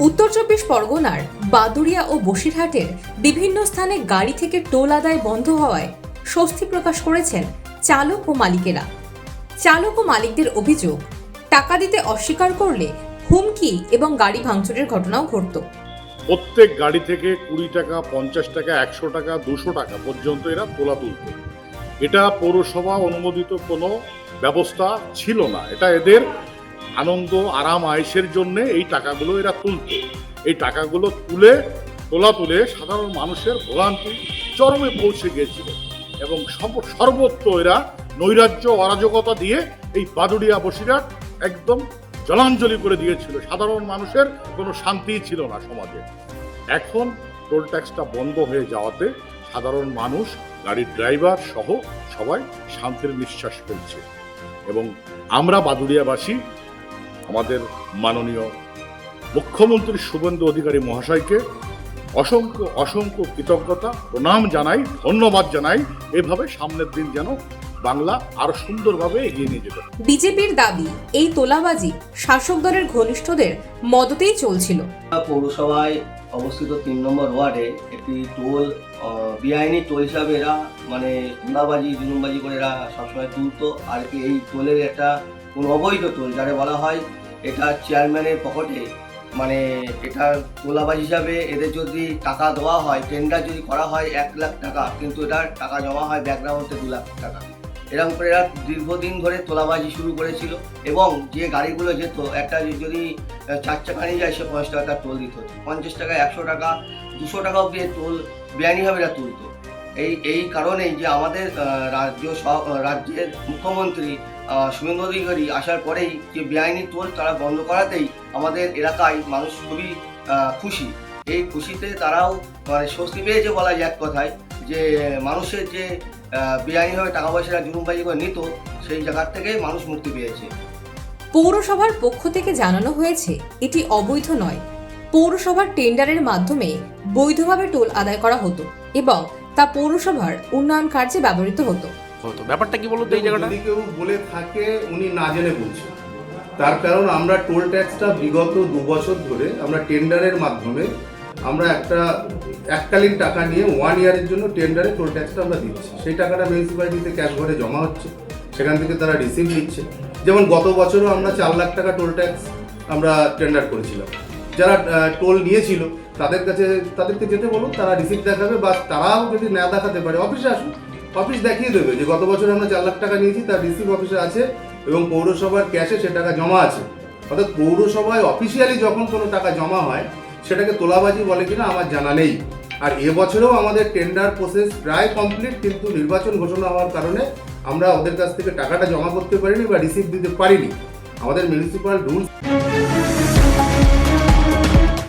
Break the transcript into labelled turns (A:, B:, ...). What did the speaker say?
A: উত্তর চব্বিশ পরগনার বাদুড়িয়া ও বসিরহাটের বিভিন্ন স্থানে গাড়ি থেকে টোল আদায় বন্ধ হওয়ায় স্বস্তি প্রকাশ করেছেন চালক ও মালিকেরা। চালক ও মালিকদের অভিযোগ, টাকা দিতে অস্বীকার করলে হুমকি এবং গাড়ি ভাঙচুরের ঘটনাও ঘটত।
B: প্রত্যেক গাড়ি থেকে 20 টাকা, 50 টাকা, 100 টাকা, 200 টাকা পর্যন্ত এরা তোলা তুলত। এটা পৌরসভা অনুমোদিত কোনো ব্যবস্থা ছিল না। এটা এদের আনন্দ আরাম আয়েশের জন্য এই টাকাগুলো এরা তুলত। এই টাকাগুলো তুলে সাধারণ মানুষের ভোগান্তি চরমে পৌঁছে গিয়েছিল এবং সর্বত্র এরা নৈরাজ্য অরাজকতা দিয়ে এই বাদুড়িয়া বসিরহাট একদম জলাঞ্জলি করে দিয়েছিল। সাধারণ মানুষের কোনো শান্তিই ছিল না সমাজে। এখন টোল ট্যাক্সটা বন্ধ হয়ে যাওয়াতে সাধারণ মানুষ, গাড়ির ড্রাইভার সহ সবাই শান্তির নিঃশ্বাস ফেলছে এবং আমরা বাদুড়িয়াবাসী আমাদের মাননীয় মুখ্যমন্ত্রী শুভেন্দু অধিকারী মহাশয়কে অসংখ্য অসংখ্য কৃতজ্ঞতা প্রণাম জানাই, ধন্যবাদ জানাই। এভাবে সামনের দিন যেন বাংলা আরো সুন্দরভাবে এগিয়ে নিয়ে যেতে।
A: বিজেপির দাবি, এই তোলাবাজি শাসক দলের ঘনিষ্ঠদের মদতেই চলছিল।
C: পৌরসভায় অবস্থিত 3 নম্বর ওয়ার্ডে একটি টোল বেআইনি টোল হিসাবে এরা তোলাবাজি জুলুমবাজি করে এরা সবসময় তুলতো। আর কি এই টোলের একটা কোনো অবৈধ টোল যারা বলা হয়, এটা চেয়ারম্যানের পকেটে এটা তোলাবাজি হিসাবে এদের যদি টাকা দেওয়া হয়, টেন্ডার যদি করা হয় 1 লাখ টাকা, কিন্তু এটার টাকা জমা হয় ব্যাকগ্রাউন্ডে 2 লাখ টাকা। এরকম করে এরা দীর্ঘদিন ধরে তোলাবাজি শুরু করেছিল এবং যে গাড়িগুলো যেত, একটা যদি 4 চাকা নিয়ে যায় সে 50 টাকা তার টোল দিতে হতো। 50 টাকা, 100 টাকা, 200 টাকা অব্দি টোল বেআইনিভাবে এরা তুলতো। এই কারণেই যে আমাদের রাজ্যের মুখ্যমন্ত্রী শুভেন্দু অধিকারী আসার পরেই যে বেআইনি টোল তারা বন্ধ করাতেই আমাদের এলাকায় মানুষ খুবই খুশি। এই খুশিতে তারাও স্বস্তি পেয়েছে বলা যায় এক কথায়, যে মানুষের যে বেআইনিভাবে টাকা পয়সা জুলুমবাজি করে নিত, সেই জায়গার থেকে মানুষ মুক্তি পেয়েছে।
A: পৌরসভার পক্ষ থেকে জানানো হয়েছে এটি অবৈধ নয়। পৌরসভার টেন্ডারের মাধ্যমে বৈধভাবে টোল আদায় করা হতো এবং তা পৌরসভার উন্নয়ন কার্যে ব্যবহৃত হতো।
D: ব্যাপারটা কি বলতো এই জায়গাটা?
E: যদি কেউ বলে থাকে উনি না জেনে বলছে, তার কারণ আমরা টোল ট্যাক্সটা বিগত 2 বছর ধরে আমরা টেন্ডারের মাধ্যমে আমরা এককালীন টাকা নিয়ে 1 ইয়ারের জন্য টেন্ডারে টোল ট্যাক্সটা আমরা দিচ্ছি। সেই টাকাটা মিউনিসিপ্যালিটিতে ক্যাশ ঘরে জমা হচ্ছে, সেখান থেকে তারা রিসিভ নিচ্ছে। যেমন গত বছরও আমরা 4 লাখ টাকা টোল ট্যাক্স আমরা টেন্ডার করেছিলাম। যারা টোল নিয়েছিল তাদেরকে যেতে বলুন, তারা রিসিভ দেখাবে, বা তারাও যদি না দেখাতে পারে অফিসে আসুন, অফিস দেখিয়ে দেবে যে গত বছর আমরা 4 লাখ টাকা নিয়েছি, তার রিসিভ অফিসে আছে এবং পৌরসভার ক্যাশে সে টাকা জমা আছে। অর্থাৎ পৌরসভায় অফিসিয়ালি যখন কোনো টাকা জমা হয় সেটাকে তোলাবাজি বলে কিনা আমার জানা নেই। আর এবছরেও আমাদের টেন্ডার প্রসেস প্রায় কমপ্লিট, কিন্তু নির্বাচন ঘোষণা হওয়ার কারণে আমরা ওদের কাছ থেকে টাকাটা জমা করতে পারিনি বা রিসিভ দিতে পারিনি। আমাদের মিউনিসিপ্যাল রুলস